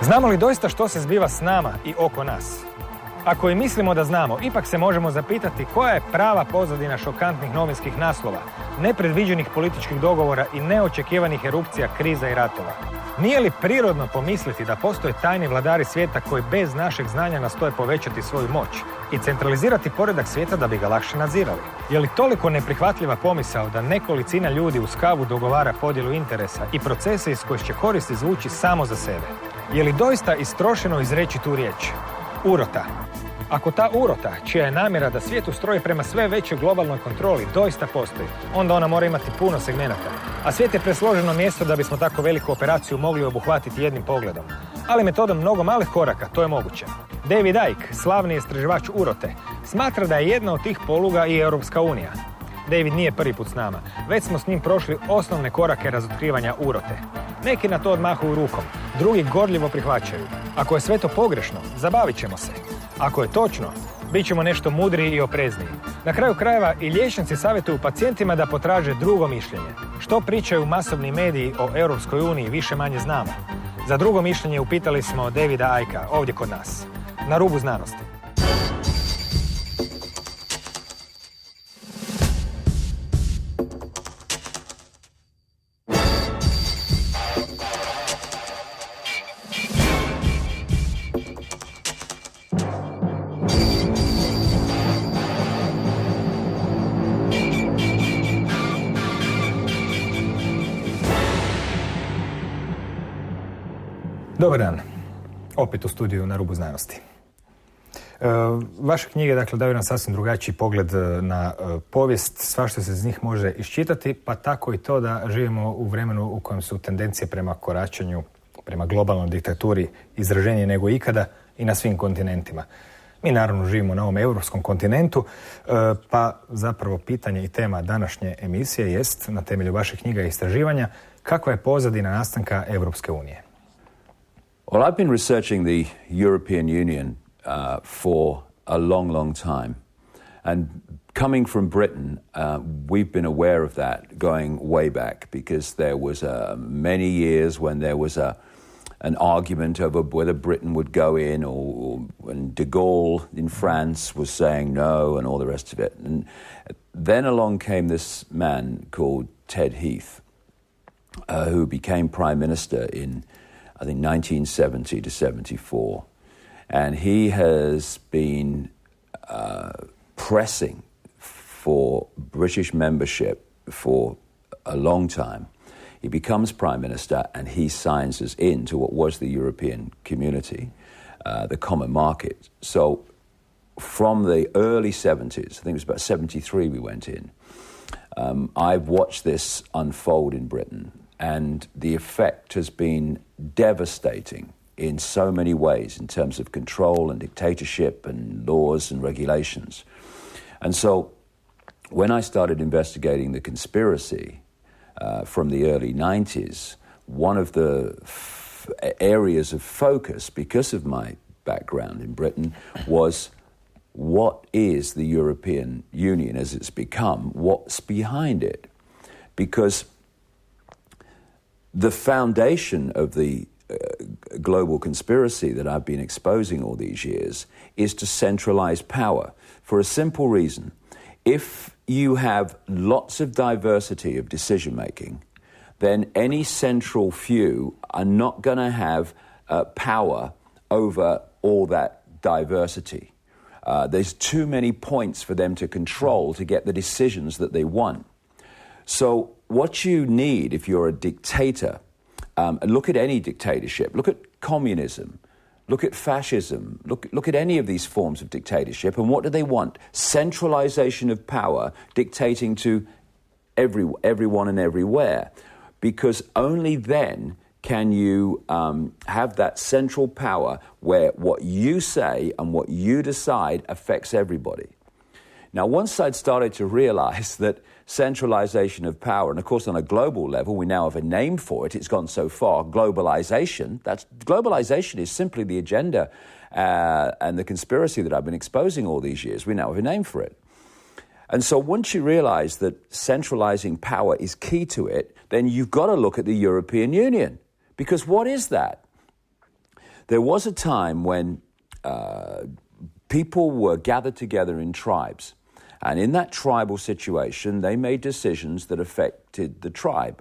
Znamo li doista što se zbiva s nama i oko nas? Ako i mislimo da znamo, ipak se možemo zapitati koja je prava pozadina šokantnih novinskih naslova, nepredviđenih političkih dogovora i neočekivanih erupcija kriza i ratova. Nije li prirodno pomisliti da postoje tajni vladari svijeta koji bez našeg znanja nastoje povećati svoju moć i centralizirati poredak svijeta da bi ga lakše nadzirali? Je li toliko neprihvatljiva pomisao da nekolicina ljudi uz kavu dogovara podjelu interesa i procese iz kojih će korist izvući samo za sebe? Je li doista istrošeno izreći tu riječ? Urota. Ako ta urota, čija je namjera da svijet ustroji prema sve većoj globalnoj kontroli, doista postoji, onda ona mora imati puno segmenata. A svijet je presloženo mjesto da bismo tako veliku operaciju mogli obuhvatiti jednim pogledom. Ali metodom mnogo malih koraka to je moguće. David Icke, slavni istraživač urote, smatra da je jedna od tih poluga i Europska unija. David nije prvi put s nama. Već smo s njim prošli osnovne korake razotkrivanja urote. Neki na to odmahuju rukom, drugi gorljivo prihvaćaju. Ako je sve to pogrešno, zabavit ćemo se. Ako je točno, bit ćemo nešto mudriji i oprezniji. Na kraju krajeva i liječnici savjetuju pacijentima da potraže drugo mišljenje. Što pričaju masovni mediji o Europskoj uniji više manje znamo. Za drugo mišljenje upitali smo Davida Ickea ovdje kod nas, na Rubu Znanosti. Dobar dan, opet u studiju na Rubu Znanosti. Vaše knjige daju nam sasvim drugačiji pogled na povijest, svašta se iz njih može iščitati, pa tako i to da živimo u vremenu u kojem su tendencije prema koračanju, prema globalnoj diktaturi izraženije nego ikada i na svim kontinentima. Mi naravno živimo na ovom europskom kontinentu, pa zapravo pitanje i tema današnje emisije jest, na temelju vaših knjiga i istraživanja, kakva je pozadina nastanka Europske unije? Well, I've been researching the European Union for a long, long time. And coming from Britain, we've been aware of that going way back because there was many years when there was an argument over whether Britain would go in, or when de Gaulle in France was saying no and all the rest of it. And then along came this man called Ted Heath, who became Prime Minister in I think 1970 to 74. And he has been pressing for British membership for a long time. He becomes Prime Minister and he signs us into what was the European community, the common market. So from the early 70s, I think it was about 73 we went in, I've watched this unfold in Britain. And the effect has been devastating in so many ways in terms of control and dictatorship and laws and regulations. And so when I started investigating the conspiracy from the early 90s, one of the areas of focus, because of my background in Britain, was what is the European Union as it's become? What's behind it? Because the foundation of the global conspiracy that I've been exposing all these years is to centralize power for a simple reason. If you have lots of diversity of decision making, then any central few are not going to have power over all that diversity. There's too many points for them to control to get the decisions that they want. So what you need if you're a dictator, look at any dictatorship, look at communism, look at fascism, look at any of these forms of dictatorship, and what do they want? Centralization of power dictating to everyone and everywhere, because only then can you have that central power where what you say and what you decide affects everybody. Now, once I'd started to realize that centralization of power, and of course on a global level, we now have a name for it, it's gone so far, globalization. Globalization is simply the agenda and the conspiracy that I've been exposing all these years. We now have a name for it. And so once you realize that centralizing power is key to it, then you've got to look at the European Union. Because what is that? There was a time when people were gathered together in tribes. And in that tribal situation, they made decisions that affected the tribe.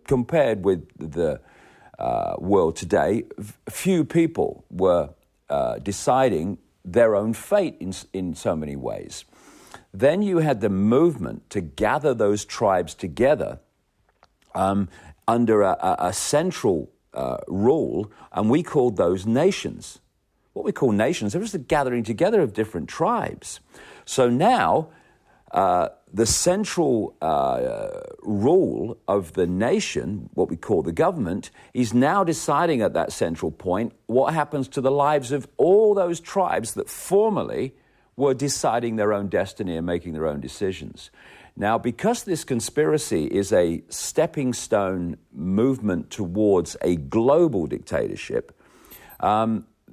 Compared with the world today, few people were deciding their own fate in so many ways. Then you had the movement to gather those tribes together under a central rule, and we called those nations. What we call nations, it was the gathering together of different tribes. So now, the central rule of the nation, what we call the government, is now deciding at that central point what happens to the lives of all those tribes that formerly were deciding their own destiny and making their own decisions. Now, because this conspiracy is a stepping stone movement towards a global dictatorship,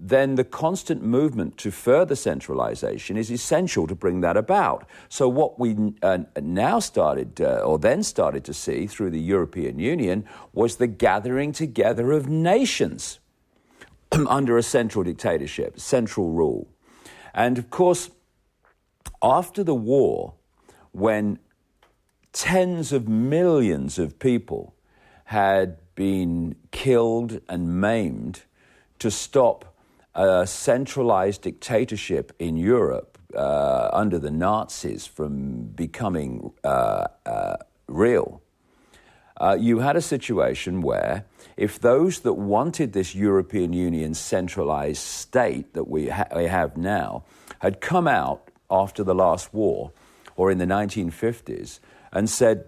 then the constant movement to further centralization is essential to bring that about. So what we now started to see through the European Union was the gathering together of nations under a central dictatorship, central rule. And of course, after the war, when tens of millions of people had been killed and maimed to stop a centralized dictatorship in Europe under the Nazis from becoming real, you had a situation where if those that wanted this European Union centralized state that we have now had come out after the last war or in the 1950s and said,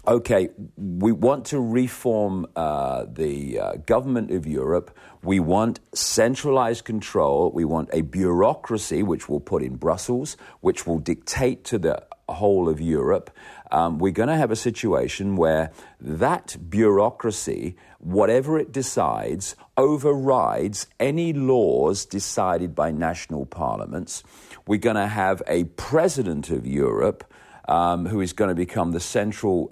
okay, we want to reform the government of Europe. We want centralized control. We want a bureaucracy which we'll put in Brussels, which will dictate to the whole of Europe. We're going to have a situation where that bureaucracy, whatever it decides, overrides any laws decided by national parliaments. We're going to have a president of Europe who is going to become the central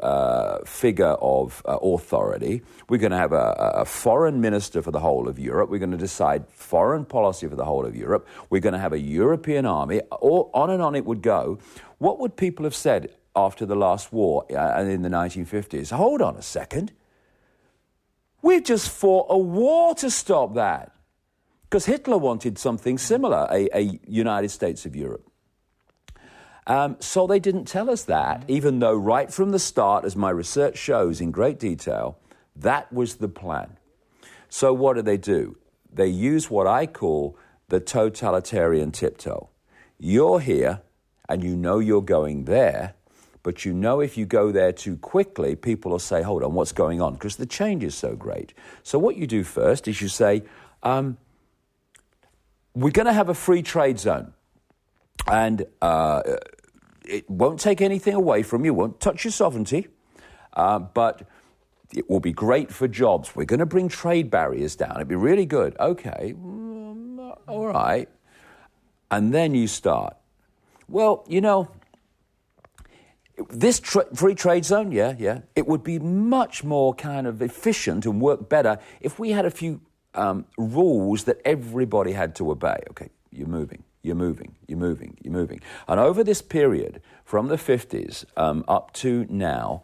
figure of authority. We're going to have a foreign minister for the whole of Europe. We're going to decide foreign policy for the whole of Europe. We're going to have a European army. On and on it would go. What would people have said after the last war and in the 1950s? Hold on a second. We've just fought a war to stop that. Because Hitler wanted something similar, a United States of Europe. So they didn't tell us that, even though right from the start, as my research shows in great detail, that was the plan. So what do? They use what I call the totalitarian tiptoe. You're here, and you know you're going there, but you know if you go there too quickly, people will say, hold on, what's going on? Because the change is so great. So what you do first is you say, we're going to have a free trade zone. And it won't take anything away from you, won't touch your sovereignty, but it will be great for jobs. We're going to bring trade barriers down. It'd be really good. Okay, all right. And then you start. Well, you know, this free trade zone, yeah, it would be much more kind of efficient and work better if we had a few rules that everybody had to obey. Okay, you're moving. And over this period, from the 50s up to now,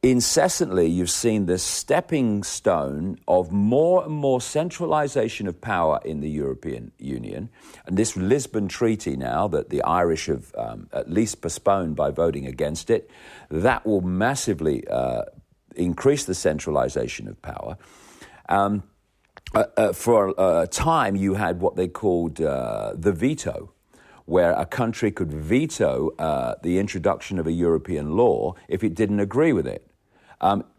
incessantly you've seen this stepping stone of more and more centralization of power in the European Union. And this Lisbon Treaty now that the Irish have at least postponed by voting against it, that will massively increase the centralization of power. For a time, you had what they called the veto, where a country could veto the introduction of a European law if it didn't agree with it.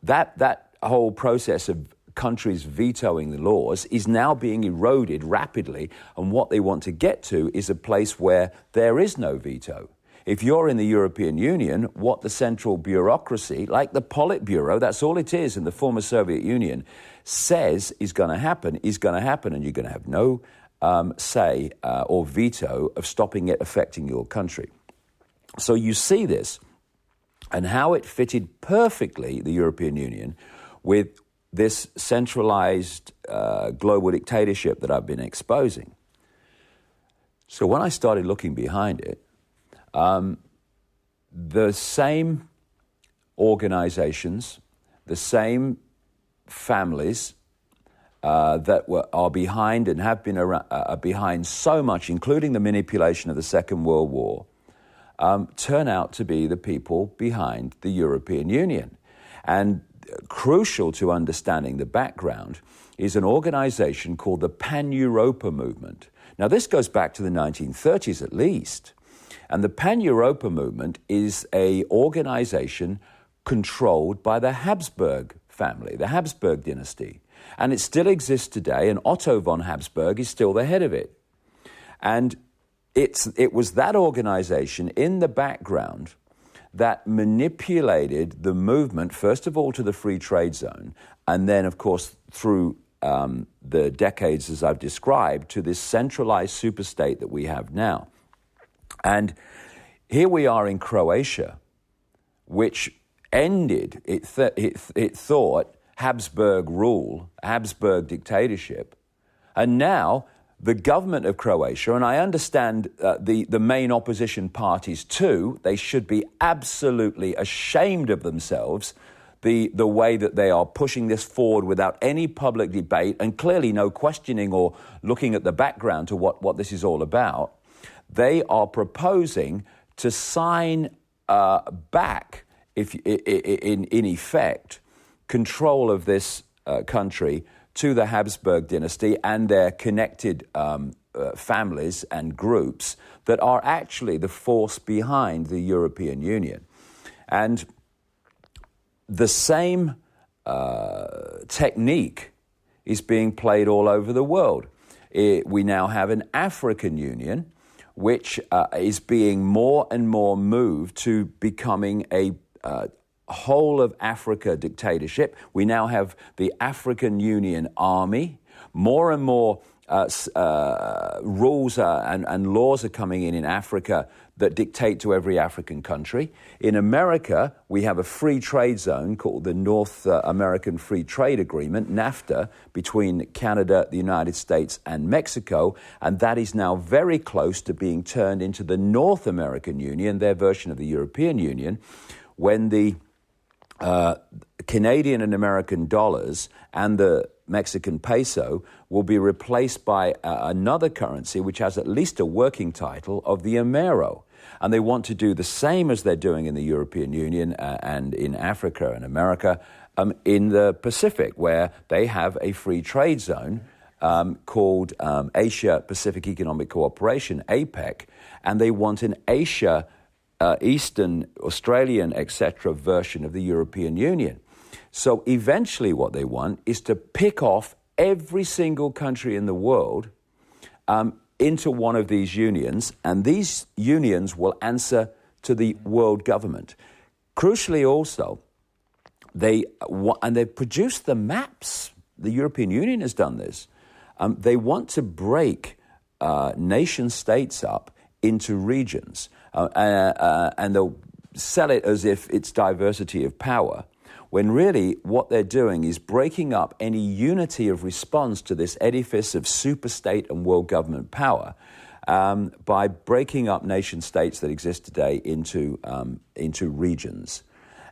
That whole process of countries vetoing the laws is now being eroded rapidly, and what they want to get to is a place where there is no veto. If you're in the European Union, what the central bureaucracy, like the Politburo, that's all it is in the former Soviet Union, says is going to happen, and you're going to have no say or veto of stopping it affecting your country. So you see this and how it fitted perfectly, the European Union, with this centralized global dictatorship that I've been exposing. So when I started looking behind it, the same organizations, the same families that are behind and have been behind so much, including the manipulation of the Second World War, turn out to be the people behind the European Union. And crucial to understanding the background is an organization called the Pan-Europa movement. Now, this goes back to the 1930s at least. And the Pan-Europa movement is an organization controlled by the Habsburg family, the Habsburg dynasty. And it still exists today, and Otto von Habsburg is still the head of it. And it was that organization in the background that manipulated the movement, first of all, to the free trade zone, and then, of course, through the decades, as I've described, to this centralized superstate that we have now. And here we are in Croatia, which ended, it thought, Habsburg rule, Habsburg dictatorship. And now the government of Croatia, and I understand the main opposition parties too, they should be absolutely ashamed of themselves, the way that they are pushing this forward without any public debate and clearly no questioning or looking at the background to what this is all about. They are proposing to sign back, in effect, control of this country to the Habsburg dynasty and their connected families and groups that are actually the force behind the European Union. And the same technique is being played all over the world. We now have an African Union, which is being more and more moved to becoming a whole of Africa dictatorship. We now have the African Union Army. More and more rules and laws are coming in Africa that dictate to every African country. In America, we have a free trade zone called the North American Free Trade Agreement, NAFTA, between Canada, the United States, and Mexico, and that is now very close to being turned into the North American Union, their version of the European Union, when the Canadian and American dollars and the Mexican peso will be replaced by another currency which has at least a working title of the Amero. And they want to do the same as they're doing in the European Union and in Africa and America in the Pacific, where they have a free trade zone called Asia-Pacific Economic Cooperation, APEC, and they want an Asia Eastern, Australian, etc. version of the European Union. So eventually what they want is to pick off every single country in the world into one of these unions, and these unions will answer to the world government. Crucially also, they've produced the maps. The European Union has done this. They want to break nation states up into regions, and they'll sell it as if it's diversity of power, when really what they're doing is breaking up any unity of response to this edifice of superstate and world government power by breaking up nation states that exist today into regions.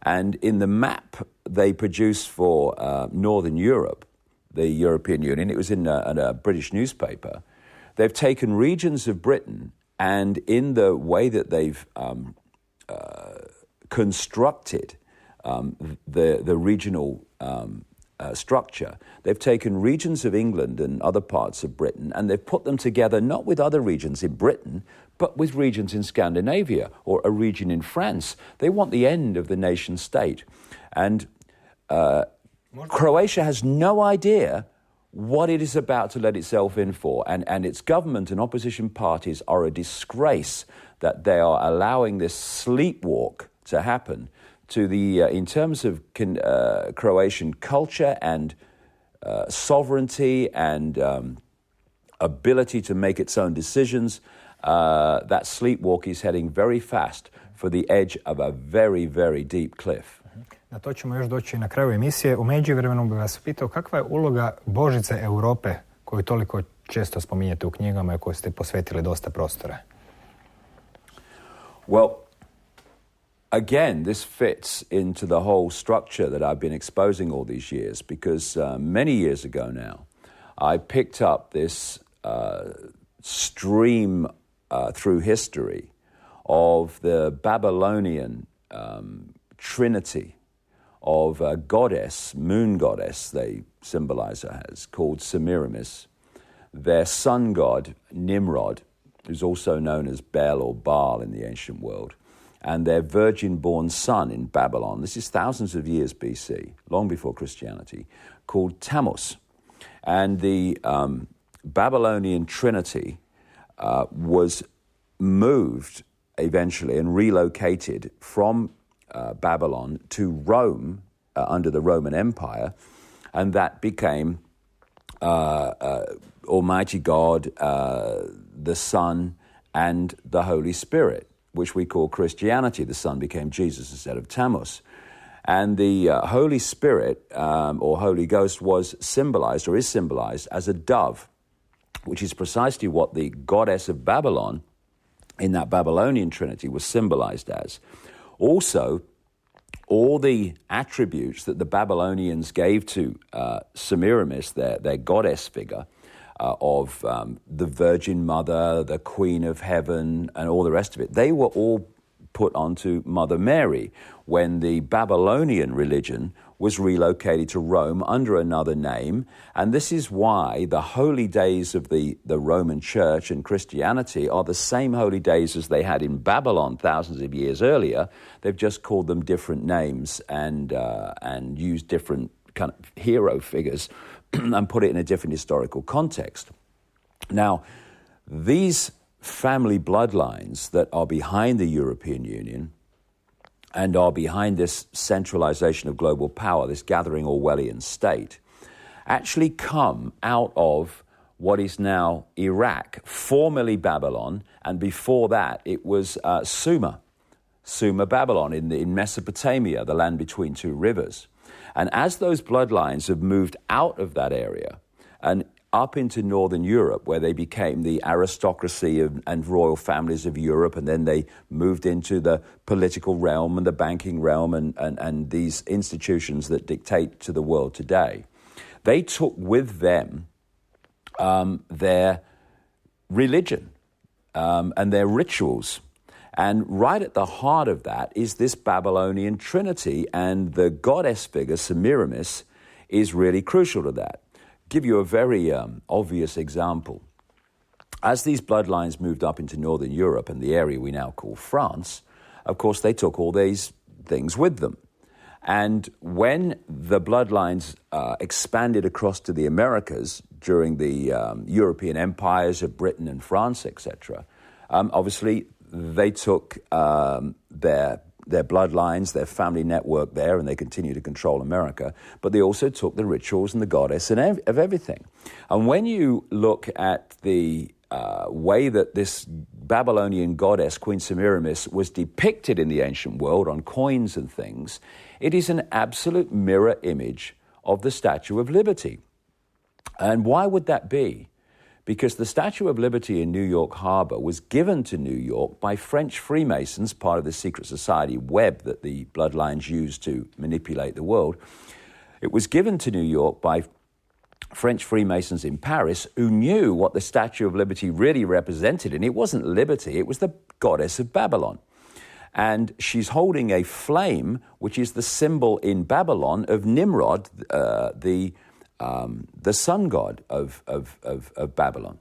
And in the map they produced for Northern Europe, the European Union, it was in a British newspaper, they've taken regions of Britain, and in the way that they've constructed the regional structure, they've taken regions of England and other parts of Britain, and they've put them together not with other regions in Britain, but with regions in Scandinavia or a region in France. They want the end of the nation state. And Croatia has no idea what it is about to let itself in for, and its government and opposition parties are a disgrace that they are allowing this sleepwalk to happen to the, in terms of Croatian culture and sovereignty and ability to make its own decisions. That sleepwalk is heading very fast for the edge of a very, very deep cliff. Na to ćemo još doći na kraju emisije. U međuvremenu bih vas pitao kakva je uloga Božice Europe koju toliko često spominjete u knjigama i koju ste posvetili dosta prostora. Well, again, this fits into the whole structure that I've been exposing all these years because many years ago now, I picked up this stream through history of the Babylonian trinity of a goddess, moon goddess, they symbolize her as, called Semiramis, their sun god, Nimrod, who's also known as Bel or Baal in the ancient world, and their virgin-born son in Babylon, this is thousands of years BC, long before Christianity, called Tammuz. And the Babylonian trinity was moved eventually and relocated from Babylon to Rome under the Roman Empire, and that became Almighty God, the Son, and the Holy Spirit, which we call Christianity. The Son became Jesus instead of Tammuz. And the Holy Spirit, or Holy Ghost, was symbolized, or is symbolized, as a dove, which is precisely what the goddess of Babylon in that Babylonian trinity was symbolized as. Also, all the attributes that the Babylonians gave to Semiramis, their goddess figure, of the Virgin Mother, the Queen of Heaven, and all the rest of it, they were all put onto Mother Mary when the Babylonian religion was relocated to Rome under another name. And this is why the holy days of the Roman Church and Christianity are the same holy days as they had in Babylon thousands of years earlier. They've just called them different names and used different kind of hero figures and put it in a different historical context. Now, these family bloodlines that are behind the European Union and are behind this centralization of global power, this gathering Orwellian state, actually come out of what is now Iraq, formerly Babylon, and before that it was Sumer, Babylon in Mesopotamia, the land between two rivers. And as those bloodlines have moved out of that area and up into Northern Europe, where they became the aristocracy and royal families of Europe, and then they moved into the political realm and the banking realm and these institutions that dictate to the world today, they took with them their religion and their rituals. And right at the heart of that is this Babylonian trinity, and the goddess figure, Semiramis, is really crucial to that. Give you a very obvious example. As these bloodlines moved up into Northern Europe and the area we now call France, of course they took all these things with them. And when the bloodlines expanded across to the Americas during the European empires of Britain and France, etc., obviously they took their bloodlines, their family network there, and they continue to control America. But they also took the rituals and the goddess and of everything. And when you look at the way that this Babylonian goddess, Queen Semiramis, was depicted in the ancient world on coins and things, it is an absolute mirror image of the Statue of Liberty. And why would that be? Because the Statue of Liberty in New York Harbor was given to New York by French Freemasons, part of the secret society web that the bloodlines used to manipulate the world. It was given to New York by French Freemasons in Paris who knew what the Statue of Liberty really represented. And it wasn't liberty, it was the goddess of Babylon. And she's holding a flame, which is the symbol in Babylon of Nimrod, the sun god of Babylon.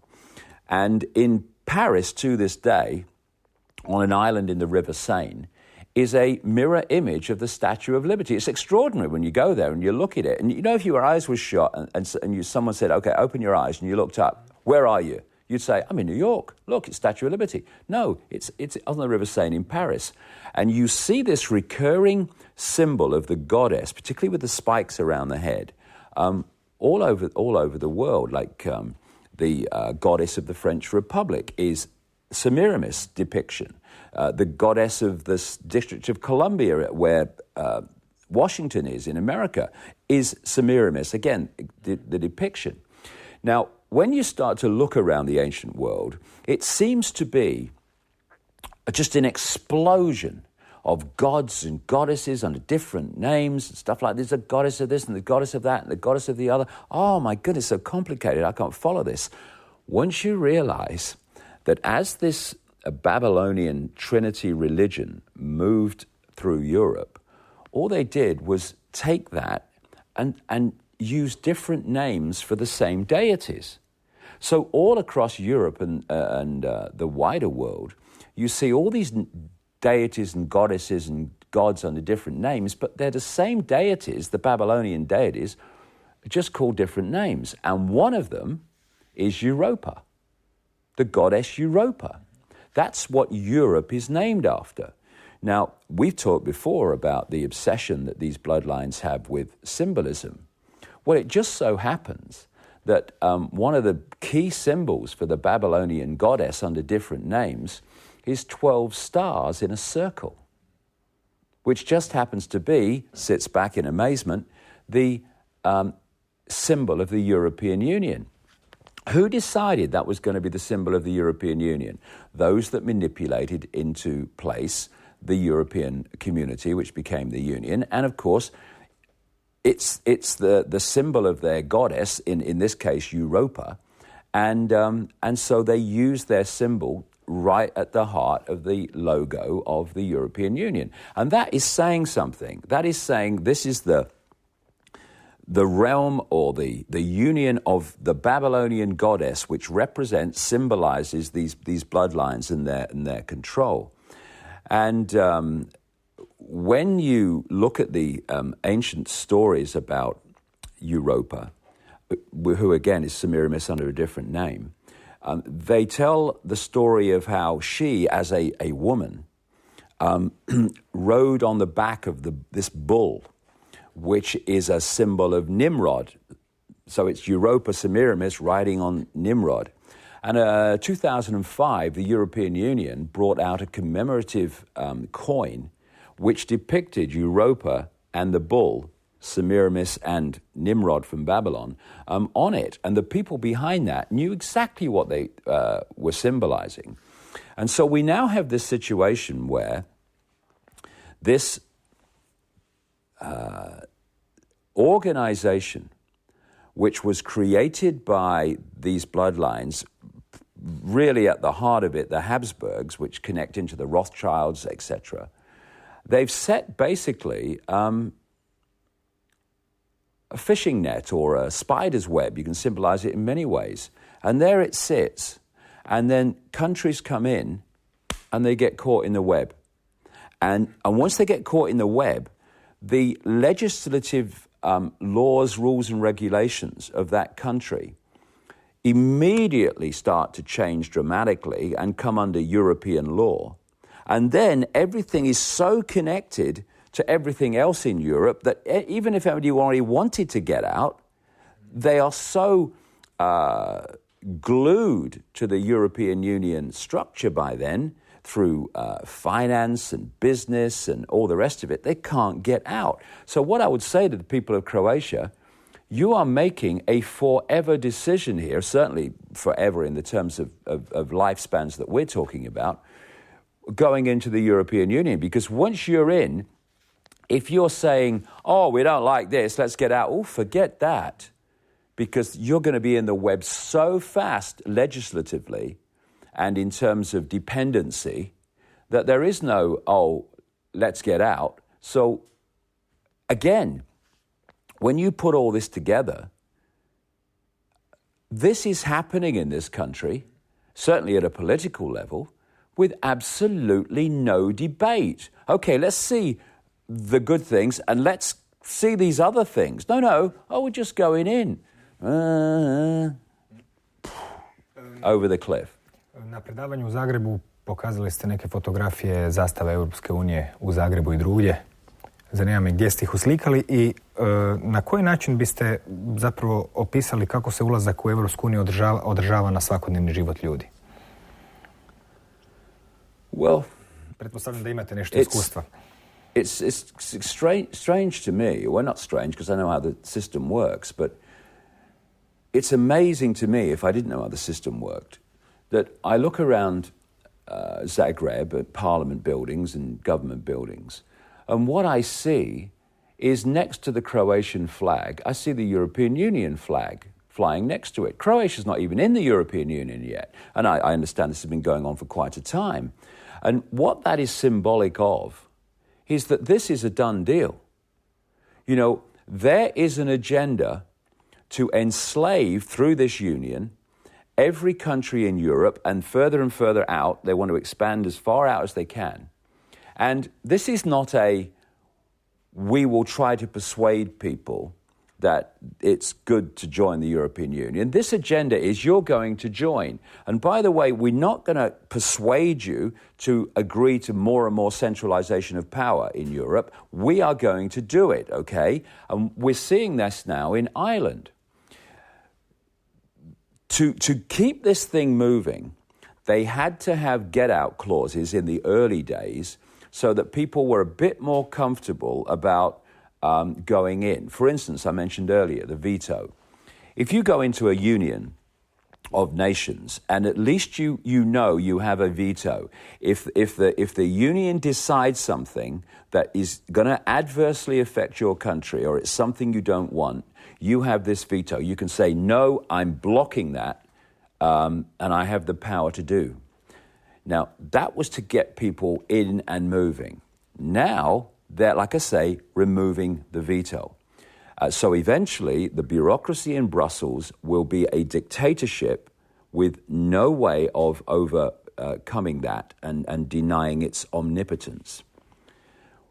And in Paris to this day, on an island in the River Seine, is a mirror image of the Statue of Liberty. It's extraordinary when you go there and you look at it. And you know, if your eyes were shut and someone said, okay, open your eyes, and you looked up, where are you? You'd say, I'm in New York. Look, it's Statue of Liberty. No, it's on the River Seine in Paris. And you see this recurring symbol of the goddess, particularly with the spikes around the head, all over the world. Like the goddess of the French Republic is Semiramis depiction. The goddess of the District of Columbia, where Washington is in America is Semiramis. Again, the depiction. Now, when you start to look around the ancient world, it seems to be just an explosion of gods and goddesses under different names and stuff like this. There's a goddess of this and the goddess of that and the goddess of the other. Oh my goodness, so complicated. I can't follow this. Once you realize that as this Babylonian Trinity religion moved through Europe, all they did was take that and use different names for the same deities. So all across Europe and the wider world, you see all these deities and goddesses and gods under different names, but they're the same deities, the Babylonian deities, just called different names. And one of them is Europa, the goddess Europa. That's what Europe is named after. Now, we've talked before about the obsession that these bloodlines have with symbolism. Well, it just so happens that one of the key symbols for the Babylonian goddess under different names is 12 stars in a circle, which just happens to be, sits back in amazement, the symbol of the European Union. Who decided that was going to be the symbol of the European Union? Those that manipulated into place the European community, which became the Union. And of course, it's the symbol of their goddess, in this case, Europa. And so they use their symbol right at the heart of the logo of the European Union. And that is saying something. That is saying this is the realm or the union of the Babylonian goddess, which symbolizes these bloodlines and their control. And when you look at the ancient stories about Europa, who again is Semiramis under a different name, they tell the story of how she, as a woman, rode on the back of this bull, which is a symbol of Nimrod. So it's Europa Semiramis riding on Nimrod. And in 2005, the European Union brought out a commemorative coin which depicted Europa and the bull, Semiramis and Nimrod from Babylon, on it. And the people behind that knew exactly what they were symbolizing. And so we now have this situation where this organization, which was created by these bloodlines, really at the heart of it, the Habsburgs, which connect into the Rothschilds, etc., they've set basically a fishing net or a spider's web. You can symbolize it in many ways. And there it sits. And then countries come in and they get caught in the web. And once they get caught in the web, the legislative laws, rules, and regulations of that country immediately start to change dramatically and come under European law. And then everything is so connected to everything else in Europe that even if anybody already wanted to get out, they are so glued to the European Union structure by then through finance and business and all the rest of it, they can't get out. So what I would say to the people of Croatia, you are making a forever decision here, certainly forever in the terms of lifespans that we're talking about, going into the European Union. Because once you're in, if you're saying, oh, we don't like this, let's get out, oh, forget that. Because you're going to be in the web so fast legislatively and in terms of dependency that there is no, oh, let's get out. So, again, when you put all this together, this is happening in this country, certainly at a political level, with absolutely no debate. Okay, let's see the good things and let's see these other things. No, we're just going in. Over the cliff. Na predavanju u Zagrebu pokazali ste neke fotografije zastave Europske unije u Zagrebu i drugdje. Zanima me gdje ste ih uslikali i na koji način biste zapravo opisali kako se ulazak u Europsku uniju održava na svakodnevni život ljudi? Well, pretpostavljam da imate nešto iskustva. it's strange to me. Well, not strange because I know how the system works, but it's amazing to me, if I didn't know how the system worked, that I look around Zagreb at parliament buildings and government buildings, and what I see is next to the Croatian flag, I see the European Union flag flying next to it. Croatia's not even in the European Union yet, and I understand this has been going on for quite a time. And what that is symbolic of is that this is a done deal. You know, there is an agenda to enslave through this union every country in Europe, and further out. They want to expand as far out as they can. And this is not we will try to persuade people that it's good to join the European Union. This agenda is you're going to join. And by the way, we're not going to persuade you to agree to more and more centralization of power in Europe. We are going to do it, okay? And we're seeing this now in Ireland. To keep this thing moving, they had to have get-out clauses in the early days so that people were a bit more comfortable about going in. For instance, I mentioned earlier the veto. If you go into a union of nations, and at least you know you have a veto, if the union decides something that is going to adversely affect your country, or it's something you don't want, you have this veto. You can say, no, I'm blocking that, and I have the power to do. Now, that was to get people in and moving. Now, they're, like I say, removing the veto. So eventually, the bureaucracy in Brussels will be a dictatorship with no way of overcoming that and denying its omnipotence.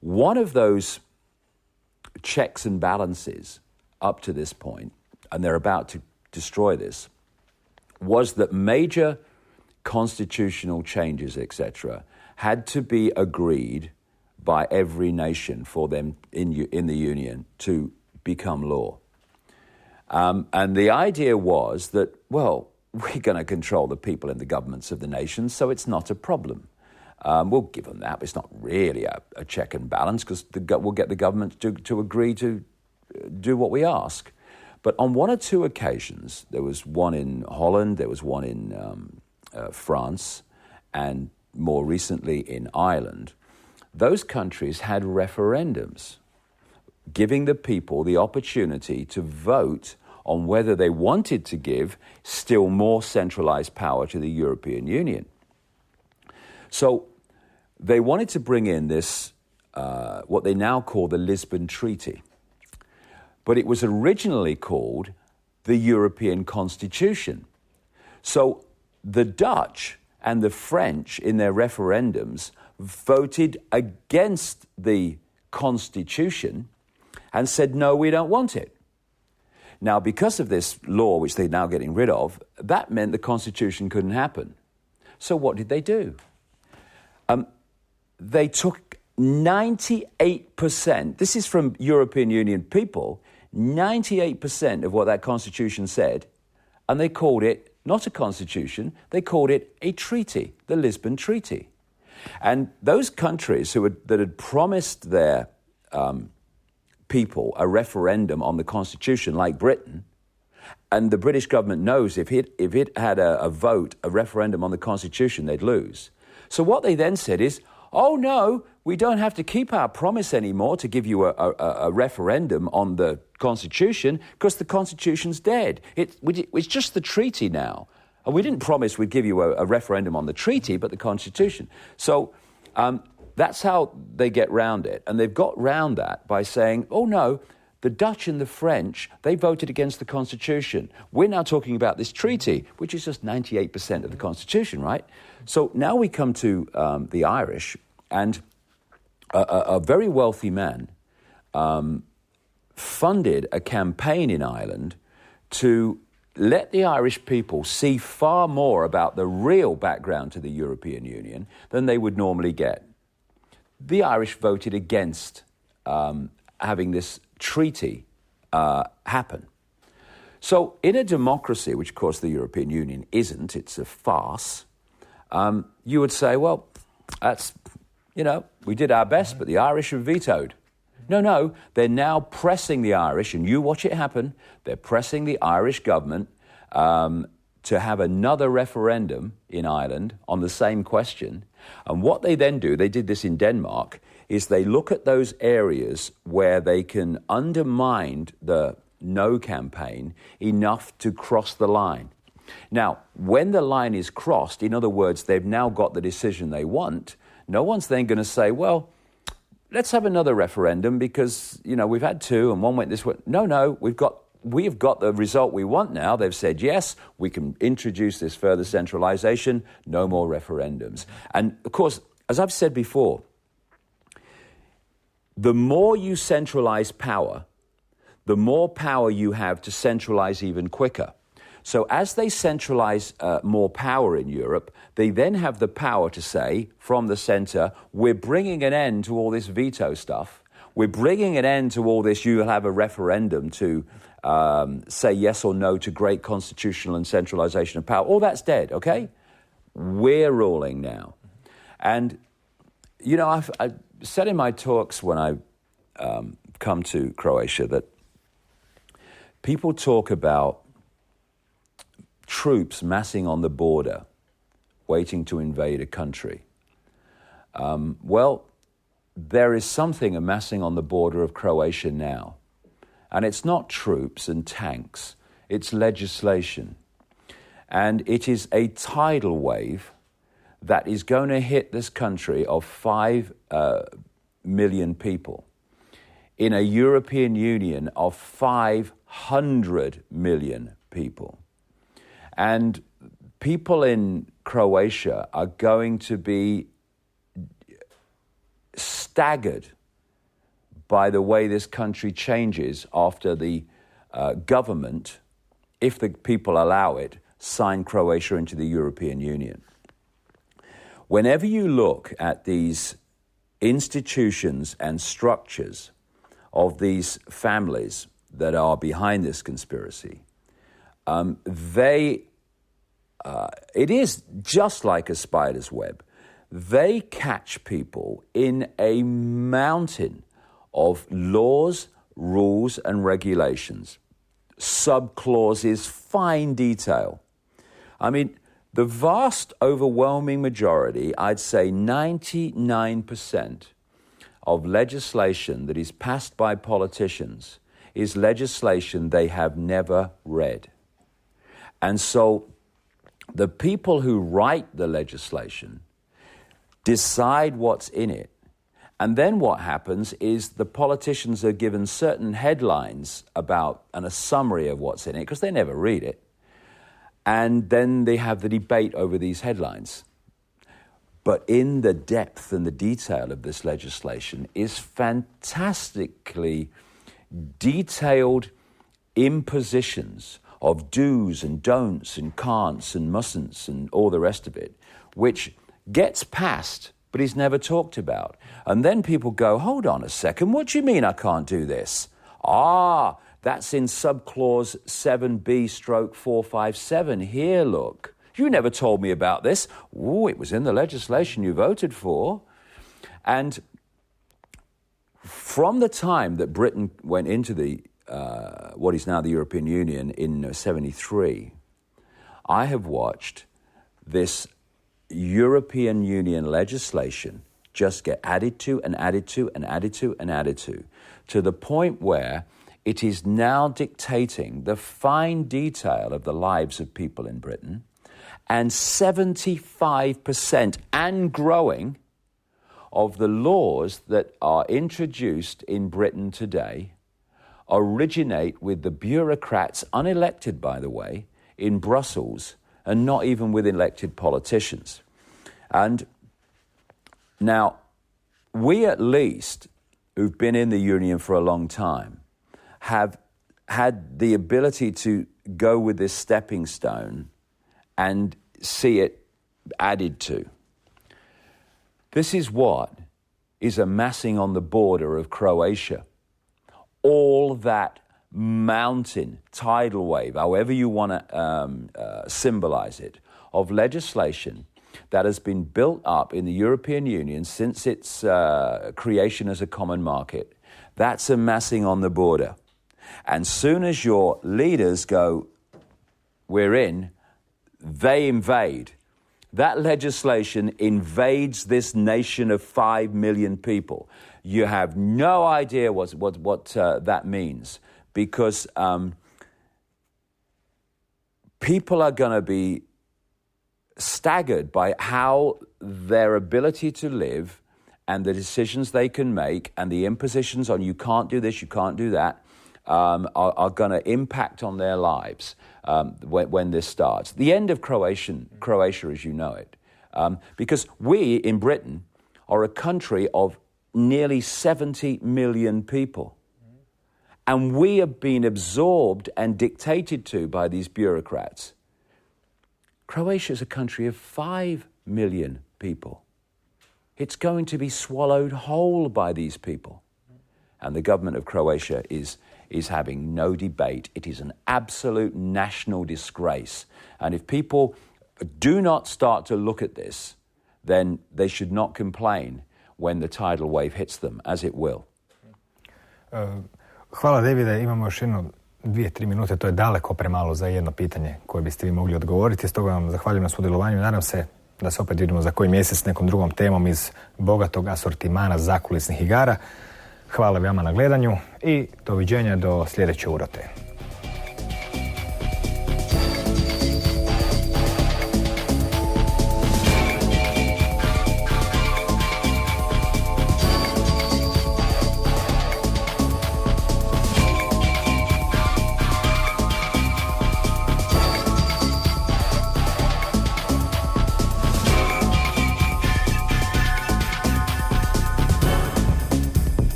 One of those checks and balances up to this point, and they're about to destroy this, was that major constitutional changes, etc., had to be agreed by every nation for them in the Union to become law. And the idea was that, well, we're going to control the people and the governments of the nations, so it's not a problem. We'll give them that, but it's not really a check and balance because we'll get the government to agree to do what we ask. But on one or two occasions, there was one in Holland, there was one in France, and more recently in Ireland, those countries had referendums giving the people the opportunity to vote on whether they wanted to give still more centralized power to the European Union. So they wanted to bring in this, what they now call the Lisbon Treaty. But it was originally called the European Constitution. So the Dutch and the French in their referendums voted against the Constitution and said, no, we don't want it. Now, because of this law, which they're now getting rid of, that meant the Constitution couldn't happen. So what did they do? They took 98%, this is from European Union people, 98% of what that Constitution said, and they called it not a constitution, they called it a treaty, the Lisbon Treaty. And those countries that had promised their people a referendum on the Constitution, like Britain, and the British government knows if it had a vote, a referendum on the Constitution, they'd lose. So what they then said is, oh no, we don't have to keep our promise anymore to give you a referendum on the Constitution because the Constitution's dead. It's just the treaty now. And we didn't promise we'd give you a referendum on the treaty, but the Constitution. So that's how they get round it. And they've got round that by saying, oh no, the Dutch and the French, they voted against the Constitution. We're now talking about this treaty, which is just 98% of the Constitution, right? So now we come to the Irish, and a very wealthy man funded a campaign in Ireland to let the Irish people see far more about the real background to the European Union than they would normally get. The Irish voted against having this treaty happen. So in a democracy, which of course the European Union isn't, it's a farce, you would say, well, that's we did our best, but the Irish have vetoed. No, they're now pressing the Irish, and you watch it happen, they're pressing the Irish government to have another referendum in Ireland on the same question. And what they then do, they did this in Denmark, is they look at those areas where they can undermine the no campaign enough to cross the line. Now, when the line is crossed, in other words, they've now got the decision they want, no one's then going to say, well, let's have another referendum because, we've had two and one went this way. No, we've got the result we want now. They've said, yes, we can introduce this further centralization, no more referendums. And of course, as I've said before, the more you centralize power, the more power you have to centralize even quicker. So as they centralize more power in Europe, they then have the power to say from the center, we're bringing an end to all this veto stuff. We're bringing an end to all this, you'll have a referendum to say yes or no to great constitutional and centralization of power. All that's dead, okay? We're ruling now. And, I've said in my talks when I come to Croatia that people talk about troops massing on the border, waiting to invade a country. Well, there is something amassing on the border of Croatia now. And it's not troops and tanks, it's legislation. And it is a tidal wave that is going to hit this country of 5 million people in a European Union of 500 million people. And people in Croatia are going to be staggered by the way this country changes after the government, if the people allow it, sign Croatia into the European Union. Whenever you look at these institutions and structures of these families that are behind this conspiracy, it is just like a spider's web. They catch people in a mountain of laws, rules, and regulations, sub-clauses, fine detail. I mean, the vast, overwhelming majority, I'd say 99% of legislation that is passed by politicians is legislation they have never read. And so the people who write the legislation decide what's in it. And then what happens is the politicians are given certain headlines about and a summary of what's in it, because they never read it. And then they have the debate over these headlines. But in the depth and the detail of this legislation is fantastically detailed impositions of do's and don'ts and can'ts and mustn'ts and all the rest of it, which gets passed but is never talked about. And then people go, hold on a second, what do you mean I can't do this? That's in subclause 7B/457. Here, look. You never told me about this. It was in the legislation you voted for. And from the time that Britain went into the what is now the European Union in 1973, I have watched this European Union legislation just get added to and added to and added to and added to the point where it is now dictating the fine detail of the lives of people in Britain, and 75% and growing of the laws that are introduced in Britain today originate with the bureaucrats, unelected by the way, in Brussels, and not even with elected politicians. And now, we at least, who've been in the Union for a long time, have had the ability to go with this stepping stone and see it added to. This is what is amassing on the border of Croatia. All that mountain, tidal wave, however you want to symbolize it, of legislation that has been built up in the European Union since its creation as a common market, that's amassing on the border. And soon as your leaders go, we're in, they invade. That legislation invades this nation of 5 million people. You have no idea what that means, because people are going to be staggered by how their ability to live and the decisions they can make and the impositions on you can't do this, you can't do that, are going to impact on their lives when this starts. The end of Croatia as you know it. Because we in Britain are a country of nearly 70 million people. And we have been absorbed and dictated to by these bureaucrats. Croatia is a country of 5 million people. It's going to be swallowed whole by these people. And the government of Croatia is having no debate. It is an absolute national disgrace. And if people do not start to look at this, then they should not complain when the tidal wave hits them, as it will. Hvala, Davide. Imamo još 2-3 minute. To je daleko premalo za jedno pitanje koje biste vi mogli odgovoriti. Stoga vam zahvaljujem na sudjelovanju. Nadam se da se opet vidimo za koji mjesec s nekom drugom temom iz bogatog asortimana zakulisnih igara. Hvala vama na gledanju i doviđenja do sljedeće urote.